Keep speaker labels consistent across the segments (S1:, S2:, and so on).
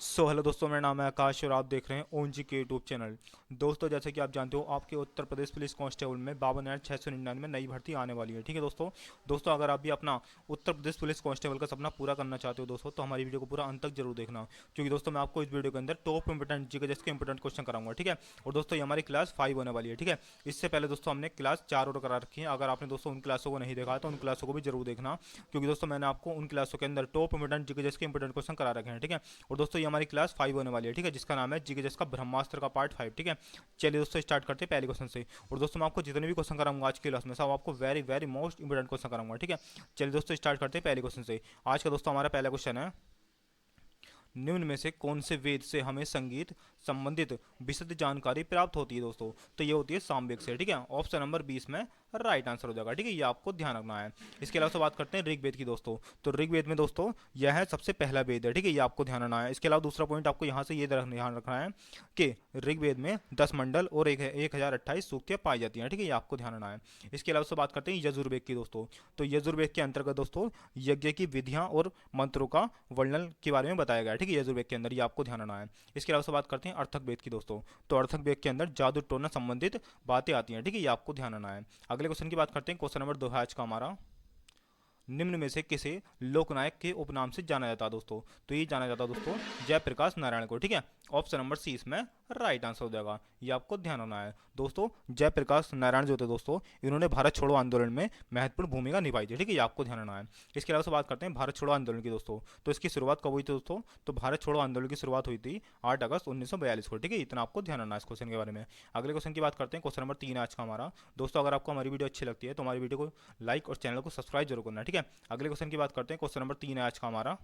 S1: Hello दोस्तों, मेरा नाम है आकाश और आप देख रहे हैं ओन जी के यूट्यूब चैनल। दोस्तों, जैसे कि आप जानते हो, आपके उत्तर प्रदेश पुलिस कांस्टेबल में 52,699 नई भर्ती आने वाली है। ठीक है दोस्तों। दोस्तों, अगर आप भी अपना उत्तर प्रदेश पुलिस कांस्टेबल का सपना पूरा करना चाहते हो दोस्तों, तो हमारी वीडियो को पूरा अंत तक जरूर देखना, क्योंकि दोस्तों मैं आपको इस वीडियो के अंदर टॉप इंपोर्टेंट जी के जैसे इंपोर्टेंट क्वेश्चन कराऊंगा। ठीक है। और दोस्तों, ये हमारी क्लास 5 होने वाली है। ठीक है। इससे पहले दोस्तों हमने क्लास 4 और करा रखी है। अगर आपने दोस्तों उन क्लासों को नहीं देखा तो उन क्लासों को भी जरूर देखना, क्योंकि दोस्तों मैंने आपको उन क्लासों के अंदर टॉप इंपोर्टेंट जी के जैसे इंपोर्टेंट क्वेश्चन करा रखे हैं। ठीक है। और दोस्तों, ये हमारी क्लास 5 होने वाली है। ठीक है, जिसका नाम है जीके का ब्रह्मास्त्र का पार्ट 5। ठीक है। चलिए दोस्तों, स्टार्ट करते हैं पहले क्वेश्चन से। और दोस्तों, मैं आपको जितने भी क्वेश्चन कराऊंगा आज की क्लास में, सब आपको very very most important question कराऊंगा। ठीक है। चलिए दोस्तों, स्टार्ट करते हैं पहले क्वेश्चन से। आज का दोस्तों हमारा पहला क्वेश्चन है, निम्न में से कौन से वेद से हमें संगीत संबंधित विशद जानकारी प्राप्त होती है दोस्तों? तो ये होती है सामवेद से। ठीक है। ऑप्शन नंबर 20 में राइट आंसर हो जाएगा। ठीक है, ये आपको ध्यान रखना है। इसके अलावा से बात करते हैं ऋग्वेद की दोस्तों। तो ऋग्वेद में दोस्तों यह है सबसे पहला वेद है। ठीक है, ये आपको ध्यान रखना है। इसके अलावा दूसरा पॉइंट आपको यहाँ से ये ध्यान रखना है कि ऋग्वेद में 10 मंडल और 1028 सूक्तियाँ पाई जाती हैं। ठीक है, ये आपको ध्यान रखना है। इसके अलावा से बात करते हैं यजुर्वेद की दोस्तों। तो यजुर्वेद के अंतर्गत दोस्तों यज्ञ की विधियाँ और मंत्रों का वर्णन के बारे में बताया गया है। ठीक है, यजुर्वेद के अंदर, ये आपको ध्यान रखना है। इसके अलावा से बात करते हैं अर्थक वेद की दोस्तों। तो अर्थक वेद के अंदर जादू टोना संबंधित बातें आती हैं। ठीक है, ये आपको ध्यान रखना है। अगले क्वेश्चन की बात करते हैं। क्वेश्चन नंबर 2 है आज का हमारा, निम्न में से किसे लोकनायक के उपनाम से जाना जाता है दोस्तों? तो ये जाना जाता है दोस्तों जयप्रकाश नारायण को। ठीक है। ऑप्शन नंबर सी इसमें राइट आंसर हो जाएगा। ये आपको ध्यान होना है। दोस्तों, जयप्रकाश नारायण जो थे दोस्तों, इन्होंने भारत छोड़ो आंदोलन में महत्वपूर्ण भूमिका निभाई थी। ठीक है, ये आपको ध्यान होना है। इसके अलावा से बात करते हैं भारत छोड़ो आंदोलन की दोस्तों। तो इसकी शुरुआत कब हुई थी दोस्तों? तो भारत छोड़ो आंदोलन की शुरुआत हुई थी 8 अगस्त 1942 को। ठीक है, इतना आपको ध्यान रखना है इस क्वेश्चन के बारे में। अगले क्वेश्चन की बात करते हैं। क्वेश्चन नंबर 3 आज का हमारा। दोस्तों, अगर आपको हमारी वीडियो अच्छी लगती है तो हमारी वीडियो को लाइक और चैनल को सब्सक्राइब जरूर करना है। ठीक है। अगले क्वेश्चन की बात करते हैं। क्वेश्चन नंबर 3 है आज का हमारा,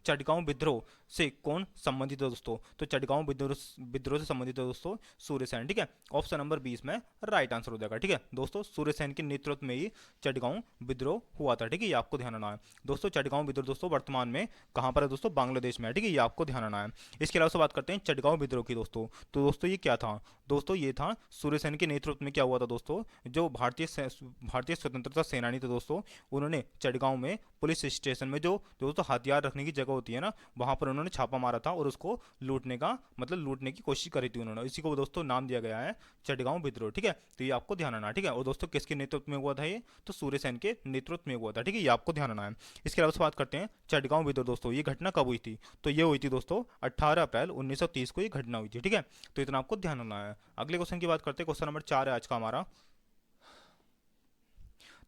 S1: चटगांव विद्रोह से कौन संबंधित है दोस्तों? तो चटगांव विद्रोह से संबंधित है दोस्तों सूर्यसेन। ठीक है। ऑप्शन नंबर 20 में राइट आंसर हो जाएगा। ठीक है दोस्तों, सूर्यसेन के नेतृत्व में ही चटगांव विद्रोह हुआ था। ठीक है, ये आपको ध्यान रखना है। दोस्तों, चटगांव विद्रोह दोस्तों वर्तमान में कहाँ पर है दोस्तों? बांग्लादेश में है। ठीक है, ये आपको ध्यान रखना है। इसके अलावा से बात करते हैं चटगांव विद्रोह की दोस्तों। तो दोस्तों ये क्या था? दोस्तों ये था सूर्यसेन के नेतृत्व में क्या हुआ था दोस्तों, जो भारतीय स्वतंत्रता सेनानी थे दोस्तों, उन्होंने चटगांव में पुलिस स्टेशन में जो दोस्तों हथियार रखने की जगह होती है ना, वहां पर उन्होंने छापा मारा था और उसको लूटने की कोशिश करी थी उन्होंने। इसी को दोस्तों नाम दिया गया है चटगांव विद्रोह। ठीक है, तो ये आपको ध्यान रखना। ठीक है। और दोस्तों किसके नेतृत्व में हुआ था ये? तो सूर्यसेन के नेतृत्व में हुआ था। ठीक है, ये आपको ध्यान रखना है। इसके अलावा से बात करते हैं चटगांव विद्रोह दोस्तों, ये घटना कब हुई थी? तो ये हुई थी दोस्तों 18 अप्रैल 1930 को ये घटना हुई थी। ठीक है, तो इतना आपको ध्यान रखना है। अगले क्वेश्चन की बात करते हैं। क्वेश्चन नंबर 4 है आज का हमारा,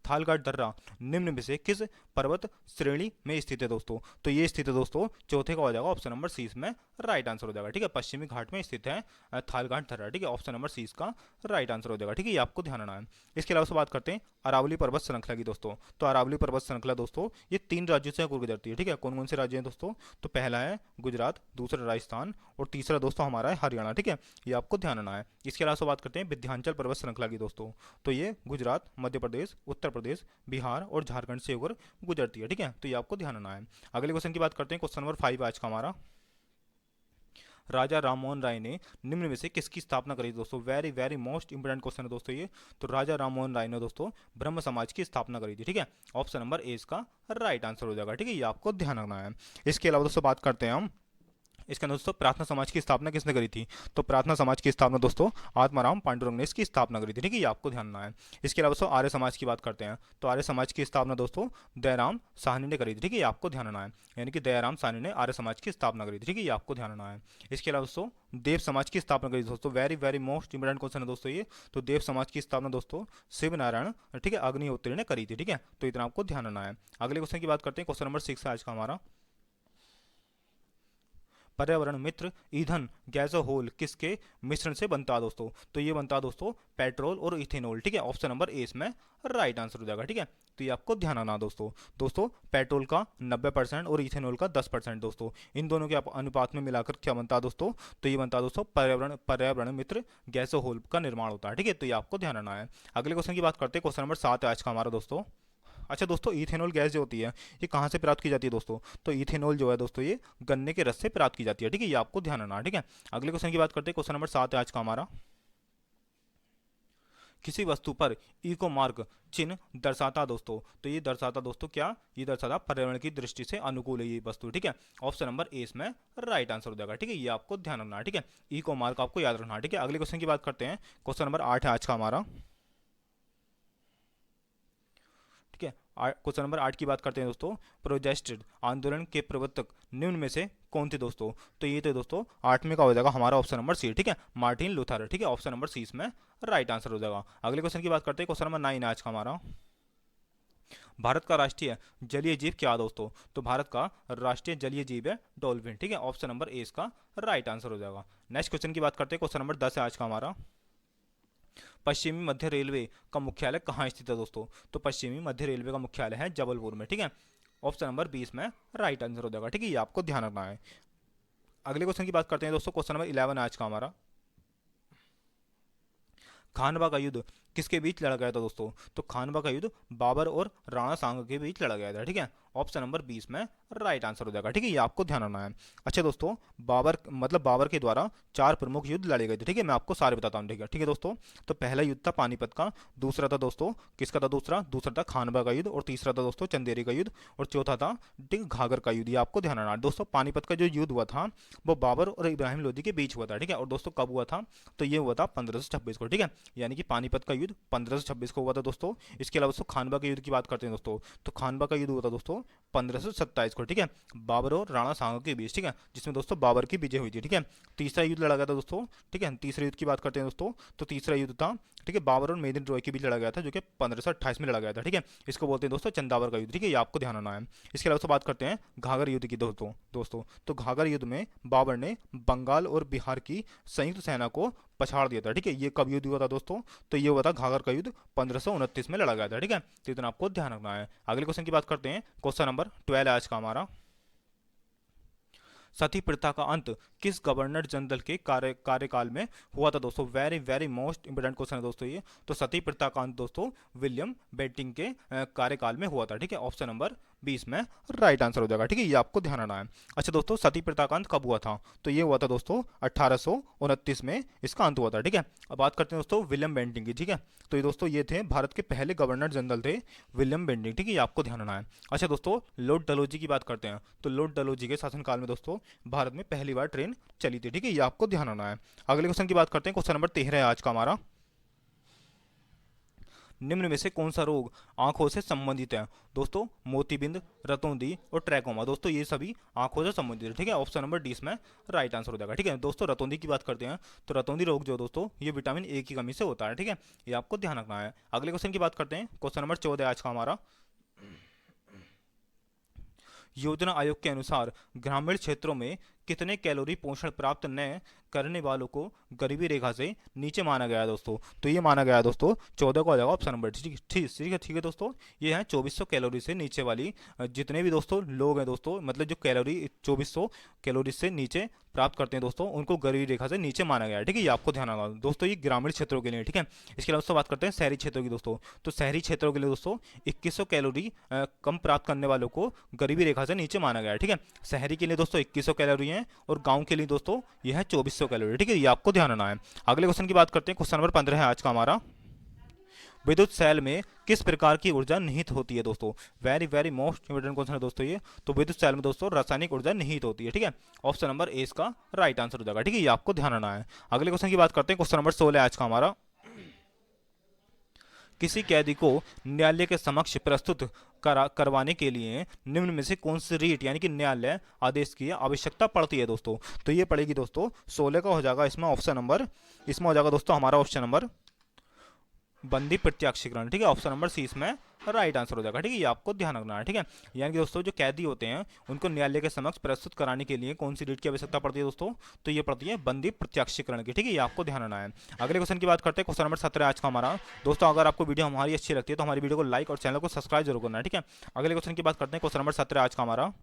S1: थालगाट दर्रा निम्न में से किस पर्वत श्रेणी में स्थित है दोस्तों? तो ये स्थित है दोस्तों चौथे का हो जाएगा ऑप्शन नंबर सी इसमें राइट आंसर हो जाएगा। ठीक है, पश्चिमी घाट में स्थित है थालगाट दर्रा। ठीक है, ऑप्शन नंबर सी इसका राइट आंसर हो जाएगा। ठीक है, ये आपको ध्यान रखना है। इसके अलावा से बात करते हैं अरावली पर्वत श्रृंखला की दोस्तों। तो अरावली पर्वत श्रृंखला दोस्तों ये 3 राज्यों से होकर गुजरती है। ठीक है, कौन कौन से राज्य हैं दोस्तों? तो पहला है गुजरात, दूसरा राजस्थान और तीसरा दोस्तों हमारा है हरियाणा। ठीक है, ये आपको ध्यान रखना है। इसके अलावा से बात करते हैं विंध्याचल पर्वत श्रृंखला की दोस्तों। तो ये गुजरात, मध्य प्रदेश, उत्तर प्रदेश, बिहार और झारखंड से होकर गुजरती है। ठीक है, तो ये आपको ध्यान रखना है। अगले क्वेश्चन की बात करते हैं। क्वेश्चन नंबर 5 आज का हमारा, राजा राममोहन राय ने निम्न में से किसकी स्थापना करी दोस्तों? Very very most important question है दोस्तों ये। तो राजा राममोहन राय ने दोस्तों ब्रह्म समाज की स्थापना करी थी। ठीक है, ऑप्शन नंबर ए इसका राइट आंसर हो जाएगा। ठीक है, ये आपको ध्यान रखना है। इसके अलावा दोस्तों बात करते हैं हम, इसके अंदर दोस्तों प्रार्थना समाज की स्थापना किसने करी थी? तो प्रार्थना समाज की स्थापना दोस्तों आत्माराम पांडुरंग ने इसकी स्थापना करी थी। ठीक है, ये आपको ध्यान रखना है। इसके अलावा दोस्तों आर्य समाज की बात करते हैं। तो आर्य समाज की स्थापना दोस्तों दयाराम साहनी ने करी थी। ठीक है, ये आपको ध्यान रखना है। यानी कि दयाराम साहनी ने आर्य समाज की स्थापना करी थी। ठीक है, ये आपको ध्यान रखना है। इसके अलावा दोस्तों देव समाज की स्थापना करी थी दोस्तों। Very very most important question है दोस्तों ये। तो देव समाज की स्थापना दोस्तों शिव नारायण, ठीक है, अग्निहोत्री ने करी थी। ठीक है, तो इतना आपको ध्यान रखना है। अगले क्वेश्चन की बात करते हैं। क्वेश्चन नंबर 6 है आज का हमारा, पर्यावरण मित्र ईंधन गैसोहोल किसके मिश्रण से बनता है दोस्तों? तो ये बनता है दोस्तों पेट्रोल और इथेनॉल। ठीक है, ऑप्शन नंबर ए इसमें राइट आंसर हो जाएगा। ठीक है, तो ये आपको ध्यान रखना दोस्तों। दोस्तों पेट्रोल का 90% और इथेनॉल का 10% दोस्तों, इन दोनों के अनुपात में मिलाकर क्या बनता है दोस्तों? तो ये बनता है दोस्तों पर्यावरण मित्र गैसोहोल का निर्माण होता है। ठीक है, तो ये आपको ध्यान रखना है। अगले क्वेश्चन की बात करते हैं। क्वेश्चन नंबर 7 है आज का हमारा दोस्तों। अच्छा दोस्तों, इथेनॉल गैस जो होती है ये कहाँ से प्राप्त की जाती है दोस्तों? तो इथेनॉल जो है दोस्तों ये गन्ने के रस से प्राप्त की जाती है। ठीक है, ये आपको ध्यान रखना है। ठीक है, अगले क्वेश्चन की बात करते हैं। क्वेश्चन नंबर 7 है आज का हमारा, किसी वस्तु पर इको मार्क चिन्ह दर्शाता दोस्तों। तो ये दर्शाता दोस्तों क्या, ये दर्शाता पर्यावरण की दृष्टि से अनुकूल है ये वस्तु, ठीक है। ऑप्शन नंबर ए इसमें राइट आंसर हो जाएगा, ठीक है। ये आपको ध्यान रखना है, ठीक है। इको मार्क आपको याद रखना है, ठीक है। अगले क्वेश्चन की बात करते हैं। क्वेश्चन नंबर 8 है आज का हमारा, ठीक है। क्वेश्चन नंबर 8 की बात करते हैं दोस्तों। प्रोजेस्टेड आंदोलन के प्रवर्तक निम्न में से कौन थे दोस्तों। तो ये तो दोस्तों 8 में का हो जाएगा हमारा ऑप्शन नंबर सी, ठीक है, मार्टिन लूथर, ठीक है। ऑप्शन नंबर सी इसमें राइट आंसर हो जाएगा। अगले क्वेश्चन की बात करते हैं। क्वेश्चन नंबर 9 आज का हमारा। भारत का राष्ट्रीय जलीय जीव क्या है दोस्तों। तो भारत का राष्ट्रीय जलीय जीव है डॉल्फिन, ठीक है। ऑप्शन नंबर ए इसका राइट आंसर हो जाएगा। नेक्स्ट क्वेश्चन की बात करते हैं। क्वेश्चन नंबर 10 है आज का हमारा। पश्चिमी मध्य रेलवे का मुख्यालय कहाँ स्थित है दोस्तों। तो पश्चिमी मध्य रेलवे का मुख्यालय है जबलपुर में, ठीक है। ऑप्शन नंबर 20 में राइट आंसर हो जाएगा, ठीक है। ये आपको ध्यान रखना है। अगले क्वेश्चन की बात करते हैं दोस्तों। क्वेश्चन नंबर 11 है आज का हमारा। खानवा का युद्ध किसके बीच लड़ा गया था दोस्तों। तो खानवा का युद्ध बाबर और राणा सांगा के बीच लड़ा गया था, ठीक है। ऑप्शन नंबर 20 में राइट आंसर हो जाएगा, ठीक है। ये आपको ध्यान रखना है। अच्छा दोस्तों, बाबर के द्वारा 4 प्रमुख युद्ध लड़े गए थे, ठीक है। मैं आपको सारे बताता हूँ, ठीक है दोस्तों। तो पहला युद्ध था पानीपत का, दूसरा था दोस्तों किसका था, दूसरा था खानवा का युद्ध, और तीसरा था दोस्तों चंदेरी का युद्ध, और चौथा था ठीक घाघर का युद्ध। ये आपको ध्यान रखना है दोस्तों। पानीपत का जो युद्ध हुआ था वो बाबर और इब्राहिम लोदी के बीच हुआ था, ठीक है। और दोस्तों कब हुआ था, तो ये हुआ था 1526 को, ठीक है। यानी कि पानीपत का युद्ध 1526 को हुआ था दोस्तों। इसके अलावा दोस्तों खानवा के युद्ध की बात करते हैं दोस्तों। तो खानवा का युद्ध हुआ था दोस्तों 1527 को, ठीक है, बाबर और राणा सांगा के बीच, ठीक है, जिसमें दोस्तों बाबर की विजय हुई थी, ठीक है। तीसरा युद्ध लड़ा गया था दोस्तों, ठीक है। तीसरे युद्ध की बात करते हैं दोस्तों। तो तीसरा युद्ध था, ठीक है, बाबर और मेदिन रॉय के बीच लड़ा गया था, जो कि 1528 में लड़ा गया था, ठीक है। इसको बोलते हैं दोस्तों चंदावर का युद्ध, ठीक है। ये आपको ध्यान रखना है। इसके अलावा बात करते हैं घाघर युद्ध की दोस्तों। तो घाघर युद्ध में बाबर ने बंगाल और बिहार की संयुक्त सेना को पछाड़ दिया था, ठीक है। ये कब युद्ध हुआ था दोस्तों। तो ये हुआ था घाघर का युद्ध 1529 में लड़ा गया था, ठीक है। तो इतना आपको ध्यान रखना है। अगले क्वेश्चन की बात करते हैं। क्वेश्चन नंबर 12 आज का हमारा। सती प्रथा का अंत किस गवर्नर जनरल के कार्यकाल में हुआ था दोस्तों। Very very most important question है दोस्तों ये। तो सती प्रथा का अंत दोस्तों विलियम बेंटिंक के कार्यकाल में हुआ था, ठीक है। ऑप्शन नंबर 20 में राइट आंसर हो जाएगा, ठीक है। ये आपको ध्यान रखना है। अच्छा दोस्तों, सती प्रथा का अंत कब हुआ था। तो ये हुआ था दोस्तों 1829 में इसका अंत हुआ था, ठीक है। अब बात करते हैं दोस्तों विलियम बेंटिंक की, ठीक है। तो ये दोस्तों ये थे भारत के पहले गवर्नर जनरल थे विलियम बेंटिंक, ठीक है। ये आपको ध्यान रखना है। अच्छा दोस्तों, लॉर्ड डलहौजी की बात करते हैं। तो लॉर्ड डलहौजी के शासनकाल में दोस्तों भारत में पहली बार ट्रेन चली थी, ठीक है। ये आपको ध्यान रखना है। अगले क्वेश्चन की बात करते हैं। क्वेश्चन नंबर 13 है आज का हमारा। निम्न में से कौन सा रोग आंखों से संबंधित है दोस्तों। मोतीबिंद, रतौंधी और ट्रैकोमा, दोस्तों ये सभी आंखों से संबंधित है, ठीक है। ऑप्शन नंबर 20 में राइट आंसर हो जाएगा, ठीक है दोस्तों। रतौंधी की बात करते हैं। तो रतौंधी रोग जो दोस्तों ये विटामिन ए की कमी से होता है, ठीक है। ये आपको ध्यान रखना है। अगले क्वेश्चन की बात करते हैं। क्वेश्चन नंबर 14 आज का हमारा। योजना आयोग के अनुसार ग्रामीण क्षेत्रों में कितने कैलोरी पोषण प्राप्त न करने वालों को गरीबी रेखा से नीचे माना गया है दोस्तों। तो ये माना गया है दोस्तों 14 को आ जाएगा ऑप्शन नंबर, ठीक है दोस्तों। ये है 2400 कैलोरी से नीचे वाली जितने भी दोस्तों लोग हैं दोस्तों, मतलब जो कैलोरी 2400 कैलोरी से नीचे प्राप्त करते हैं दोस्तों, उनको गरीबी रेखा से नीचे माना गया है, ठीक है। ये आपको ध्यान रखना दोस्तों। ये ग्रामीण क्षेत्रों के लिए, ठीक है। इसके अलावा बात करते हैं शहरी क्षेत्रों की दोस्तों। तो शहरी क्षेत्रों के लिए दोस्तों 2100 कैलोरी कम प्राप्त करने वालों को गरीबी रेखा से नीचे माना गया है, ठीक है। शहरी के लिए दोस्तों 2100 कैलोरी है, और गांव के लिए दोस्तों यह है 2400 कैलोरी, ठीक है। ये आपको ध्यान रखना है। अगले क्वेश्चन की बात करते हैं। क्वेश्चन नंबर 15 है आज का हमारा। विद्युत सेल में किस प्रकार की ऊर्जा निहित होती है दोस्तों। Very very most important question है दोस्तों ये। तो विद्युत सेल में दोस्तों रासायनिक ऊर्जा निहित होती है, ठीक है। ऑप्शन नंबर ए इसका राइट आंसर हो जाएगा, ठीक है। ये आपको ध्यान रखना है। अगले क्वेश्चन की बात करते हैं। क्वेश्चन नंबर 16 आज का हमारा। किसी कैदी को न्यायालय के समक्ष प्रस्तुत करवाने के लिए निम्न में से कौन सी रीट यानी कि न्यायालय आदेश की आवश्यकता पड़ती है दोस्तों। तो ये पड़ेगी दोस्तों 16 का हो जाएगा इसमें ऑप्शन नंबर, इसमें हो जाएगा दोस्तों हमारा ऑप्शन नंबर बंदी प्रत्याक्षीकरण, ठीक है। ऑप्शन नंबर सी इसमें राइट आंसर हो जाएगा, ठीक है। ये आपको ध्यान रखना है, ठीक है। यानी कि दोस्तों जो कैदी होते हैं उनको न्यायालय के समक्ष प्रस्तुत कराने के लिए कौन सी रीट की आवश्यकता पड़ती है दोस्तों। तो ये पड़ती है बंदी प्रत्याक्षीकरण की, ठीक है। ये आपको ध्यान रखना है। अगले क्वेश्चन की बात करते हैं। क्वेश्चन नंबर 17 आज का हमारा। दोस्तों अगर आपको वीडियो हमारी अच्छी लगती है तो हमारी वीडियो को लाइक और चैनल को सब्सक्राइब जरूर करना है, ठीक है। अगले क्वेश्चन की बात करते हैं। क्वेश्चन नंबर 17 आज का हमारा।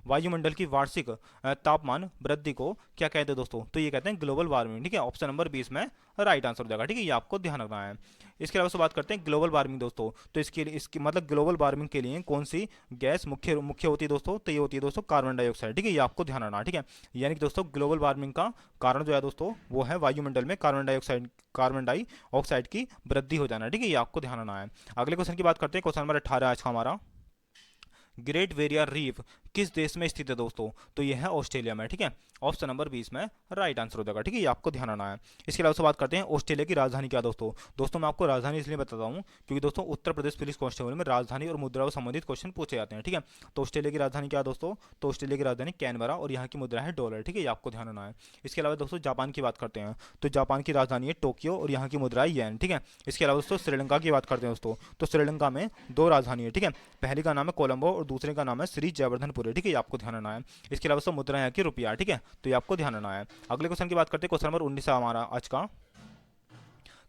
S1: वायुमंडल की वार्षिक तापमान वृद्धि को क्या कहते हैं दोस्तों? तो ये कहते हैं ग्लोबल वार्मिंग। ठीक है, ऑप्शन नंबर 20 में राइट आंसर हो जाएगा। ठीक है, ये आपको ध्यान रखना है। इसके अलावा से बात करते हैं ग्लोबल वार्मिंग दोस्तों। तो इसके लिए इसकी मतलब ग्लोबल वार्मिंग के लिए कौन सी गैस मुख्य मुख्य होती है दोस्तों? तो ये होती है दोस्तों कार्बन डाइऑक्साइड। ठीक है, ये आपको ध्यान रखना। ठीक है, यानी कि दोस्तों ग्लोबल वार्मिंग का कारण जो है दोस्तों वो है वायुमंडल में कार्बन डाइऑक्साइड की वृद्धि हो जाना। ठीक है, ये आपको ध्यान रखना है। अगले क्वेश्चन की बात करते हैं, क्वेश्चन नंबर 18 आज का हमारा। ग्रेट बैरियर रीफ किस देश में स्थित है दोस्तों? तो यह है ऑस्ट्रेलिया में। ठीक है, ऑप्शन नंबर 20 में राइट आंसर हो जाएगा। ठीक है, ये आपको ध्यान रखना है। इसके अलावा से बात करते हैं ऑस्ट्रेलिया की राजधानी क्या दोस्तों? दोस्तों मैं आपको राजधानी इसलिए बताता हूँ क्योंकि दोस्तों उत्तर प्रदेश पुलिस कांस्टेबल में राजधानी और मुद्रा से संबंधित क्वेश्चन पूछे जाते हैं। ठीक है, तो ऑस्ट्रेलिया की राजधानी क्या है दोस्तों? तो ऑस्ट्रेलिया की राजधानी कैनबरा और यहाँ की मुद्रा है डॉलर। ठीक है, ये आपको ध्यान रखना है। इसके अलावा दोस्तों जापान की बात करते हैं, तो जापान की राजधानी है टोक्यो और यहाँ की मुद्रा है येन। ठीक है, इसके अलावा दोस्तों श्रीलंका की बात करते हैं दोस्तों, तो श्रीलंका में दो राजधानी है। ठीक है, पहली का नाम है कोलंबो और दूसरे का नाम है श्री जयवर्धनपुर। ठीक है, ये आपको ध्यान रखना है। इसके अलावा दोस्तों मुद्रा यहाँ की रुपया। ठीक है, तो ये आपको ध्यान रखना है। अगले क्वेश्चन की बात करते हैं, क्वेश्चन नंबर 19 है हमारा आज का।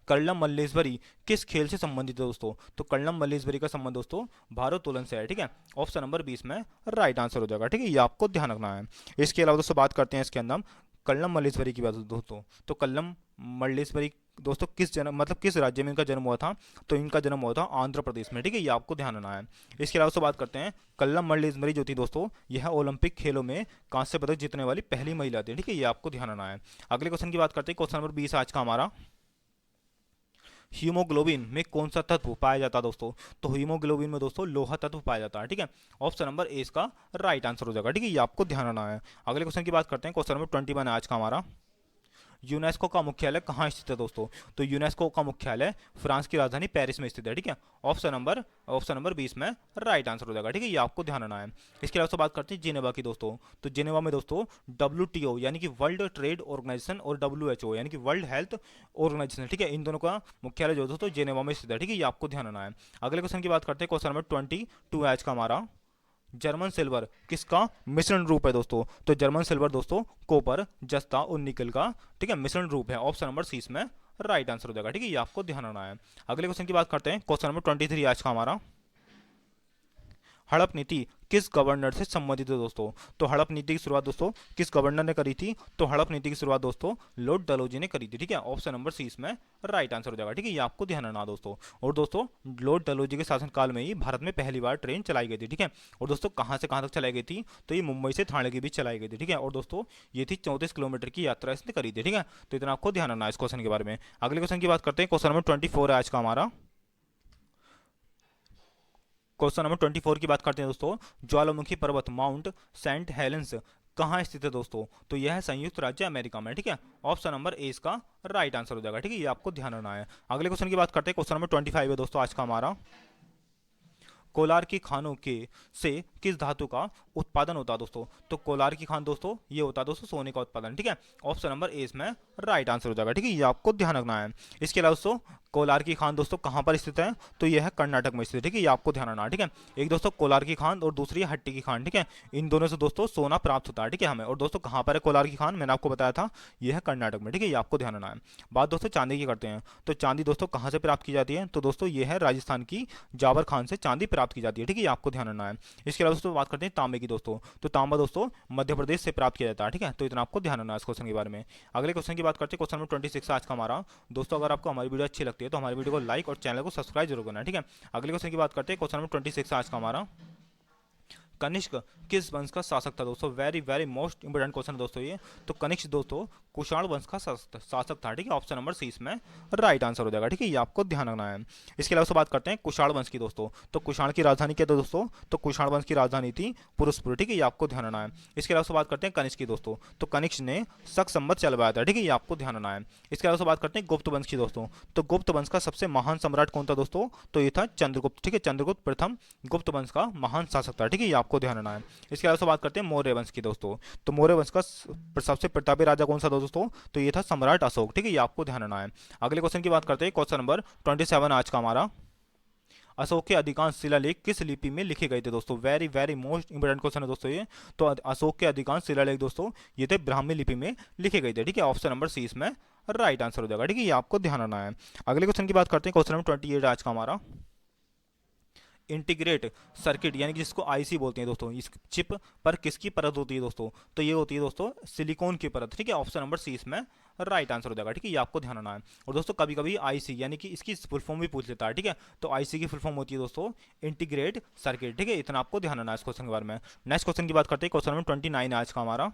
S1: कल्लम मल्लेश्वरी किस खेल से संबंधित है दोस्तों? तो कल्लम मल्लेश्वरी का संबंध दोस्तों भारोत्तोलन से है। ठीक है, ऑप्शन नंबर 20 में राइट आंसर हो जाएगा। ठीक है, ये आपको ध्यान रखना है। इसके अलावा दोस्तों बात करते हैं इसके अंदर कल्लम मल्लेश्वरी की बात दोस्तों, तो कल्लम मल्लेश्वरी दोस्तों किस जन्म मतलब किस राज्य में इनका जन्म हुआ था? तो इनका जन्म हुआ था आंध्र प्रदेश में। ठीक है, ये आपको ध्यान रखना है। इसके अलावा से बात करते हैं कल्लम मल्लेश्वरी जो थी दोस्तों, यह ओलंपिक खेलों में कांस्य पदक जीतने वाली पहली महिला थी। ठीक है, ये आपको ध्यान रखना है। अगले क्वेश्चन की बात करते हैं, क्वेश्चन नंबर 20 आज का हमारा। हीमोग्लोबिन में कौन सा तत्व पाया जाता है दोस्तों? तो हीमोग्लोबिन में दोस्तों लोहा तत्व पाया जाता है। ठीक है, ऑप्शन नंबर ए इसका राइट आंसर हो जाएगा। ठीक है, ये आपको ध्यान रखना है। अगले क्वेश्चन की बात करते हैं, क्वेश्चन नंबर 21 है आज का हमारा। यूनेस्को का मुख्यालय कहाँ स्थित है दोस्तों? तो यूनेस्को का मुख्यालय फ्रांस की राजधानी पेरिस में स्थित है। ठीक है, ऑप्शन नंबर 20 में राइट आंसर हो जाएगा। ठीक है, ये आपको ध्यान रखना है। इसके अलावा बात करते हैं जिनेवा की दोस्तों, तो जिनेवा में दोस्तों WTO यानी कि वर्ल्ड ट्रेड ऑर्गेनाइजेशन और WHO यानी कि वर्ल्ड हेल्थ ऑर्गेनाइजेशन, ठीक है, इन दोनों का मुख्यालय जो दोस्तों जिनेवा में स्थित है। ठीक है, ये आपको ध्यान रखना है। अगले क्वेश्चन की बात करते हैं, क्वेश्चन नंबर 22 आज का हमारा। जर्मन सिल्वर किसका मिश्रण रूप है दोस्तों? तो जर्मन सिल्वर दोस्तों कॉपर, जस्ता और निकल का, ठीक है, मिश्रण रूप है। ऑप्शन नंबर सी इसमें राइट आंसर हो जाएगा। ठीक है, ये आपको ध्यान रखना है। अगले क्वेश्चन की बात करते हैं, क्वेश्चन नंबर 23 आज का हमारा। हड़प नीति किस गवर्नर से संबंधित है दोस्तों? तो हड़प नीति की शुरुआत दोस्तों किस गवर्नर ने करी थी? तो हड़प नीति की शुरुआत दोस्तों लॉर्ड डलहौजी ने करी थी। ठीक है, ऑप्शन नंबर सी इसमें राइट आंसर हो जाएगा। ठीक है, ये आपको ध्यान रखना दोस्तों। और दोस्तों लॉर्ड डलहौजी के शासनकाल में ही भारत में पहली बार ट्रेन चलाई गई थी। ठीक है, और दोस्तों कहाँ से कहाँ तक चलाई गई थी? तो ये मुंबई से थाने के बीच चलाई गई थी। ठीक है, और दोस्तों ये थी 34 किलोमीटर की यात्रा इसने करी थी। ठीक है, तो इतना आपको ध्यान रखना है इस क्वेश्चन के बारे में। अगले क्वेश्चन की बात करते हैं, क्वेश्चन नंबर 24 है आज का हमारा। क्वेश्चन नंबर 24 की बात करते हैं दोस्तों। ज्वालामुखी पर्वत माउंट सेंट हेलेंस कहाँ स्थित है दोस्तों? तो यह है संयुक्त राज्य अमेरिका में। ठीक है, ऑप्शन नंबर ए इसका राइट आंसर हो जाएगा। ठीक है, ये आपको ध्यान रखना है। अगले क्वेश्चन की बात करते हैं, क्वेश्चन नंबर 25 है दोस्तों आज का हमारा। कोलार की खानों के से किस धातु का उत्पादन होता है दोस्तों? तो कोलार की खान दोस्तों ये होता है दोस्तों सोने का उत्पादन। ठीक है, ऑप्शन नंबर ए इसमें राइट आंसर हो जाएगा। ठीक है, ये आपको ध्यान रखना है। इसके अलावा दोस्तों कोलार की खान दोस्तों कहाँ पर स्थित है? तो यह है कर्नाटक में स्थित है। ठीक है, ये आपको ध्यान रखना है। ठीक है, एक दोस्तों कोलार की खान और दूसरी है हट्टी की खान। ठीक है, इन दोनों से दोस्तों सोना प्राप्त होता है। ठीक है, हमें। और दोस्तों कहाँ पर है कोलार की खान? मैंने आपको बताया था यह है कर्नाटक में। ठीक है, ये आपको ध्यान रखना है। बात दोस्तों चांदी की करते हैं, तो चांदी दोस्तों कहाँ से प्राप्त की जाती है? तो दोस्तों ये है राजस्थान की जावर खान से चांदी प्राप्त की जाती है। ठीक है, ये आपको ध्यान रखना है। इसके अलावा दोस्तों बात करते हैं तांबे की दोस्तों, तो तांबा दोस्तों मध्य प्रदेश से प्राप्त किया जाता है। ठीक है, तो इतना आपको ध्यान रखना है इस क्वेश्चन के बारे में। अगले क्वेश्चन की बात करते हैं, क्वेश्चन नंबर 26 आज का हमारा। दोस्तों अगर आपको हमारी वीडियो अच्छी लगती है तो हमारी वीडियो को लाइक और चैनल को सब्सक्राइब जरूर करना है। ठीक है, अगले क्वेश्चन की बात करते हैं, क्वेश्चन नंबर 26 आज का हमारा। कनिष्क किस वंश का शासक था दोस्तों? Very very most important question है दोस्तों ये। तो कनिष्क दोस्तों कुषाण वंश का शासक था। ठीक है, ऑप्शन नंबर सी इसमें राइट आंसर हो जाएगा। ठीक है, ये आपको ध्यान रखना है। इसके अलावा बात करते हैं कुषाण वंश की दोस्तों, तो कुषाण की राजधानी क्या था दोस्तों? तो कुषाण वंश की राजधानी थी पुरुषपुर। ठीक है, ये आपको ध्यान रखना है। इसके अलावा बात करते हैं कनिष्क की दोस्तों, तो कनिष्क ने शक संवत चलवाया था। ठीक है, ये आपको ध्यान रखना है। इसके अलावा बात करते हैं गुप्त वंश की दोस्तों, तो गुप्त वंश का सबसे महान सम्राट कौन था दोस्तों? तो ये था चंद्रगुप्त। ठीक है, चंद्रगुप्त प्रथम गुप्त वंश का महान शासक था। ठीक है, ये आपको ध्यान रखना है। इसके अलावा बात करते हैं मौर्य वंश की दोस्तों, तो मौर्य वंश का सबसे प्रतापी राजा कौन सा था दोस्तों? तो ये था सम्राट अशोक। ठीक है, ये आपको ध्यान रखना है। अगले क्वेश्चन की बात करते हैं, क्वेश्चन नंबर 27 आज का हमारा। अशोक के अधिकांश शिलालेख किस लिपि में लिखे गए थे दोस्तों? Very very most important question है दोस्तों ये। तो अशोक के अधिकांश शिलालेख दोस्तों ये थे ब्राह्मी लिपि में लिखे गए थे। ठीक है, ऑप्शन नंबर सी इसमें राइट आंसर हो जाएगा। ठीक है, ये आपको ध्यान रखना है। अगले क्वेश्चन की बात करते हैं, क्वेश्चन नंबर 28 आज का हमारा। इंटीग्रेट सर्किट यानी कि जिसको आईसी बोलते हैं दोस्तों, इस चिप पर किसकी परत होती है दोस्तों, तो ये होती है दोस्तों सिलिकॉन की परत, ठीक है। ऑप्शन नंबर सी इसमें राइट आंसर हो जाएगा, ठीक है, ये आपको ध्यान रखना है। और दोस्तों कभी कभी आईसी यानी कि इसकी फुल फॉर्म भी पूछ लेता है, ठीक है, तो आईसी की फुल फॉर्म होती है दोस्तों इंटीग्रेट सर्किट, ठीक है, इतना आपको ध्यान रखना है इस क्वेश्चन के बारे में। नेक्स्ट क्वेश्चन की बात करते हैं, क्वेश्चन नंबर 29 आज का हमारा।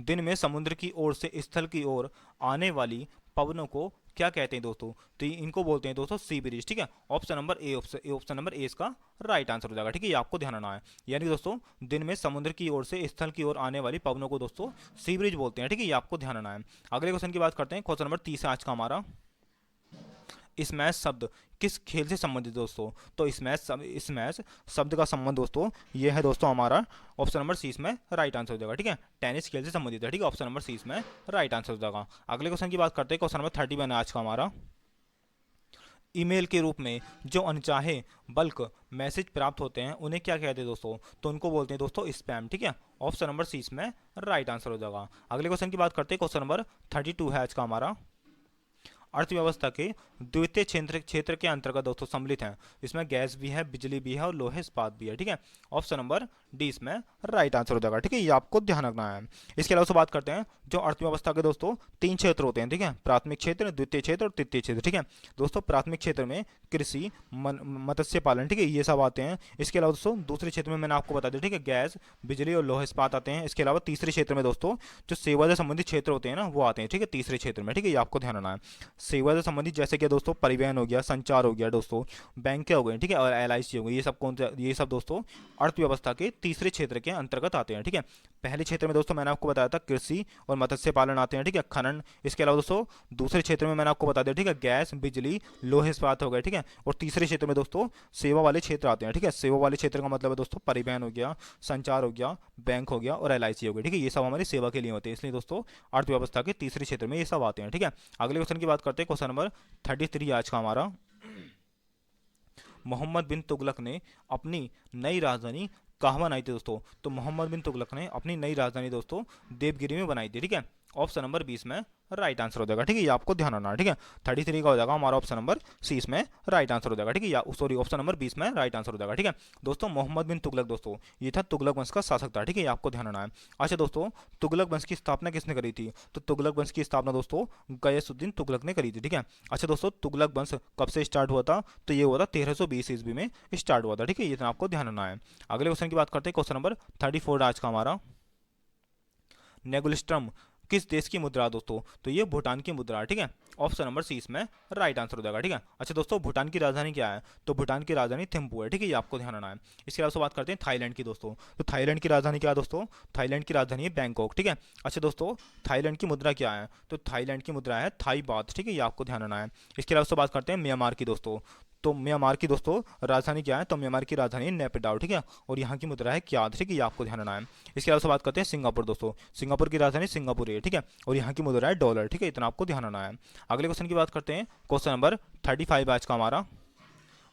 S1: दिन में समुद्र की ओर से स्थल की ओर आने वाली पवनों को क्या कहते हैं दोस्तों, तो इनको बोलते हैं दोस्तों सी ब्रिज, ठीक है। Option number A, option number A इसका राइट आंसर हो जाएगा, ठीक है, ये आपको ध्यान रखना है। यानी कि दोस्तों दिन में समुद्र की ओर से स्थल की ओर आने वाली पवनों को दोस्तों सी ब्रिज बोलते हैं, ठीक है, ये आपको ध्यान रखना है। अगले क्वेश्चन की बात करते हैं, क्वेश्चन नंबर 30 आज का हमारा। स्मैश शब्द किस खेल से संबंधित दोस्तों, तो स्मैश शब्द का संबंध दोस्तों ये है दोस्तों हमारा ऑप्शन नंबर सी इसमें राइट आंसर हो जाएगा, ठीक है, टेनिस खेल से संबंधित है, ठीक है, ऑप्शन नंबर सी इसमें राइट आंसर हो जाएगा। अगले क्वेश्चन की बात करते हैं, क्वेश्चन नंबर 31 आज का हमारा। ईमेल के रूप में जो अनचाहे बल्क मैसेज प्राप्त होते हैं उन्हें क्या कहते हैं दोस्तों, तो उनको बोलते हैं दोस्तों स्पैम, ठीक है, ऑप्शन नंबर सी इसमें राइट आंसर हो जाएगा। अगले क्वेश्चन की बात करते हैं, क्वेश्चन नंबर 32 है आज का हमारा। अर्थव्यवस्था के द्वितीय क्षेत्र के अंतर्गत दोस्तों सम्मिलित हैं, इसमें गैस भी है, बिजली भी है और लोहे इस्पात भी है, ठीक है, ऑप्शन नंबर डी इसमें राइट आंसर हो जाएगा, ठीक है, ये आपको ध्यान रखना है। इसके अलावा बात करते हैं जो अर्थव्यवस्था के दोस्तों 3 क्षेत्र होते हैं, ठीक है, प्राथमिक क्षेत्र, द्वितीय क्षेत्र और तृतीय क्षेत्र, ठीक है। दोस्तों प्राथमिक क्षेत्र में कृषि, मत्स्य पालन, ठीक है, ये सब आते हैं। इसके अलावा दोस्तों दूसरे क्षेत्र में मैंने आपको बता दिया, ठीक है, गैस, बिजली और लोहे इस्पात आते हैं। इसके अलावा तीसरे क्षेत्र में दोस्तों जो सेवा से संबंधित क्षेत्र होते हैं ना वो आते हैं, ठीक है, तीसरे क्षेत्र में, ठीक है, ये आपको ध्यान रखना है। सेवा से संबंधित जैसे कि दोस्तों परिवहन हो गया, संचार हो गया दोस्तों, बैंक हो गए, ठीक है, और एलआईसी हो गई, ये सब दोस्तों अर्थव्यवस्था के तीसरे क्षेत्र के अंतर्गत आते हैं, ठीक है। पहले क्षेत्र में दोस्तों मैंने आपको बताया था कृषि और मत्स्य पालन आते हैं, ठीक है, खनन। इसके अलावा दोस्तों दूसरे क्षेत्र में मैंने आपको बता दिया, ठीक है, गैस, बिजली, लोहे इस्पात हो गए, ठीक है, और तीसरे क्षेत्र में दोस्तों सेवा वाले क्षेत्र आते हैं, ठीक है। सेवा वाले क्षेत्र का मतलब है दोस्तों परिवहन हो गया, संचार हो गया, बैंक हो गया और एलआईसी हो गया, ठीक है, ये सब हमारी सेवा के लिए होते हैं, इसलिए दोस्तों अर्थव्यवस्था के तीसरे क्षेत्र में ये सब आते हैं, ठीक है। अगले क्वेश्चन की बात करते हैं, क्वेश्चन नंबर 33 आज का हमारा। मोहम्मद बिन तुगलक ने अपनी नई राजधानी कहाँ बनाई थी दोस्तों, तो मोहम्मद बिन तुगलक ने अपनी नई राजधानी दोस्तों देवगिरी में बनाई थी, ठीक है, ऑप्शन नंबर 20 में राइट आंसर हो जाएगा, ठीक है, ये आपको ध्यान रखना है, ठीक है। 33 का हो जाएगा हमारा ऑप्शन नंबर सी इसमें राइट आंसर हो जाएगा, ठीक है, या सॉरी ऑप्शन नंबर 20 में राइट आंसर हो जाएगा, ठीक है। दोस्तों मोहम्मद बिन तुगलक दोस्तों ये था तुगलक वंश का शासक था, ठीक है, ये आपको ध्यान रखना है। अच्छा दोस्तों तुगलक वंश की स्थापना किसने करी थी, तो तुगलक वंश की स्थापना दोस्तों गयासुद्दीन तुगलक ने करी थी, ठीक है। अच्छा दोस्तों तुगलक वंश कब से स्टार्ट हुआ था, तो ये हुआ था 1320 ईस्वी में स्टार्ट हुआ था, ठीक है, ये आपको ध्यान रखना है। अगले क्वेश्चन की बात करते हैं, क्वेश्चन नंबर 34 आज का हमारा। नेगुलिस्ट्रम किस देश की मुद्रा दोस्तों, तो ये भूटान की मुद्रा है, ठीक है, ऑप्शन नंबर सी इसमें राइट आंसर हो जाएगा, ठीक है। अच्छा दोस्तों भूटान की राजधानी क्या है, तो भूटान की राजधानी थिम्पू है, ठीक है, ये आपको ध्यान रखना है। इसके अलावा बात करते हैं थाईलैंड की दोस्तों, तो थाईलैंड की राजधानी क्या है दोस्तों, थाईलैंड की राजधानी है बैंकॉक, ठीक है। अच्छा दोस्तों थाईलैंड की मुद्रा क्या है, तो थाईलैंड की मुद्रा है थाई बाथ, ठीक है, ये आपको ध्यान रखना है। इसके अलावा बात करते हैं म्यांमार की दोस्तों, तो म्यांमार की दोस्तों राजधानी क्या है, तो म्यांमार की राजधानी नेपिडाउ, ठीक है, और यहाँ की मुद्रा है क्याद, ठीक है, ये आपको ध्यान रखना है। इसके अलावा बात करते हैं सिंगापुर दोस्तों, सिंगापुर की राजधानी सिंगापुर है, ठीक है, और यहाँ की मुद्रा है डॉलर, ठीक है, इतना आपको ध्यान रखना है। अगले क्वेश्चन की बात करते हैं, क्वेश्चन नंबर 35 आज का हमारा।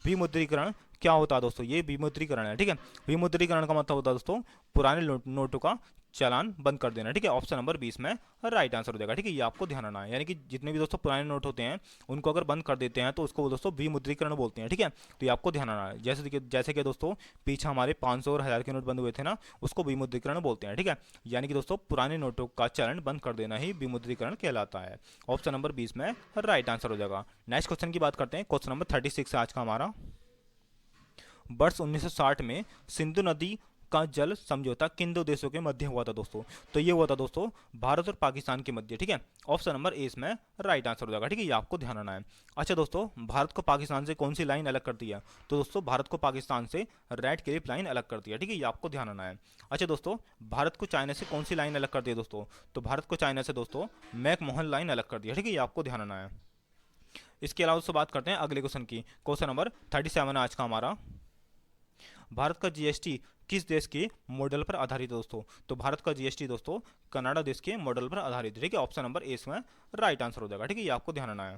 S1: विमुद्रीकरण क्या होता है दोस्तों, ये विमुद्रीकरण है, ठीक है, विमुद्रीकरण का मतलब होता है दोस्तों पुराने नोटों का चालान बंद कर देना, ठीक है, ऑप्शन नंबर 20 में राइट आंसर हो जाएगा, ठीक है, ये आपको ध्यान रखना है। यानी कि जितने भी दोस्तों पुराने नोट होते हैं उनको अगर बंद कर देते हैं तो उसको दोस्तों विमुद्रीकरण बोलते हैं, ठीक है, तो ये आपको ध्यान रखना है। जैसे कि दोस्तों पीछे हमारे 500 और 1000 के नोट बंद हुए थे ना, उसको विमुद्रीकरण बोलते हैं, ठीक है, यानी कि दोस्तों पुराने नोटों का चलन बंद कर देना ही विमुद्रीकरण कहलाता है, ऑप्शन नंबर 20 में राइट आंसर हो जाएगा। नेक्स्ट क्वेश्चन की बात करते हैं, क्वेश्चन नंबर 36 आज का हमारा। वर्ष 1960 में सिंधु नदी का जल समझौता किन दो देशों के मध्य हुआ था दोस्तों, तो ये हुआ था दोस्तों भारत और पाकिस्तान के मध्य, ठीक है, ऑप्शन नंबर ए इसमें राइट आंसर हो जाएगा, ठीक है, ये आपको ध्यान रखना है। अच्छा दोस्तों भारत को पाकिस्तान से कौन सी लाइन अलग करती है, तो दोस्तों भारत को पाकिस्तान से रेड क्लिफ लाइन अलग करती है, ठीक है, ये आपको ध्यान रखना है। अच्छा दोस्तों भारत को चाइना से कौन सी लाइन अलग करती है दोस्तों, तो भारत को चाइना से दोस्तों मैकमोहन लाइन अलग कर दिया, ठीक है, ये आपको ध्यान रखना है। इसके अलावा दोस्तों बात करते हैं अगले क्वेश्चन की, क्वेश्चन नंबर 37 आज का हमारा। भारत का जीएसटी किस देश के मॉडल पर आधारित है दोस्तों, तो भारत का जीएसटी दोस्तों कनाडा देश के मॉडल पर आधारित है, ठीक है, ऑप्शन नंबर ए इसमें राइट आंसर हो जाएगा, ठीक है, ये आपको ध्यान रखना है।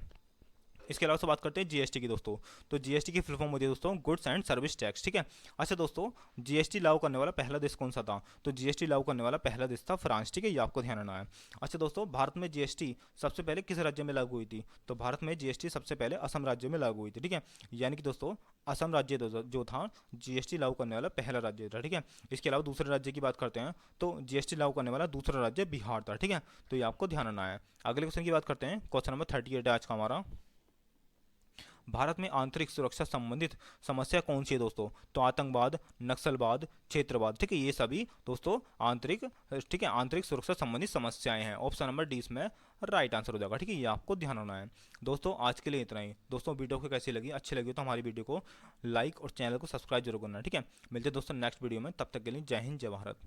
S1: इसके अलावा बात करते हैं जीएसटी की दोस्तों, तो जीएसटी की फुल फॉर्म होती है दोस्तों गुड्स एंड सर्विस टैक्स, ठीक है। अच्छा दोस्तों जीएसटी लागू करने वाला पहला देश कौन सा था, तो जीएसटी लागू करने वाला पहला देश था फ्रांस, ठीक है, ये आपको ध्यान रखना है। अच्छा दोस्तों भारत में जीएसटी सबसे पहले किस राज्य में लागू हुई थी, तो भारत में जीएसटी सबसे पहले असम राज्य में लागू हुई थी, ठीक है, यानी कि दोस्तों असम राज्य जो था जीएसटी लागू करने वाला पहला राज्य था, ठीक है। इसके अलावा दूसरे राज्य की बात करते हैं तो जीएसटी लागू करने वाला दूसरा राज्य बिहार था, ठीक है। तो ये आपको ध्यान रखना है। अगले क्वेश्चन की बात करते हैं, क्वेश्चन नंबर 38 है आज का हमारा। भारत में आंतरिक सुरक्षा संबंधित समस्या कौन सी है दोस्तों? तो आतंकवाद, नक्सलवाद, क्षेत्रवाद, ठीक है, ये सभी दोस्तों आंतरिक, ठीक है, आंतरिक सुरक्षा संबंधित समस्याएं हैं। ऑप्शन नंबर डी इसमें राइट आंसर हो जाएगा, ठीक है। ये आपको ध्यान रखना है। दोस्तों आज के लिए इतना ही। दोस्तों वीडियो को कैसी लगी, अच्छी लगी तो हमारी वीडियो को लाइक और चैनल को सब्सक्राइब जरूर करना, ठीक है। मिलते हैं दोस्तों नेक्स्ट वीडियो में, तब तक के लिए जय हिंद जय भारत।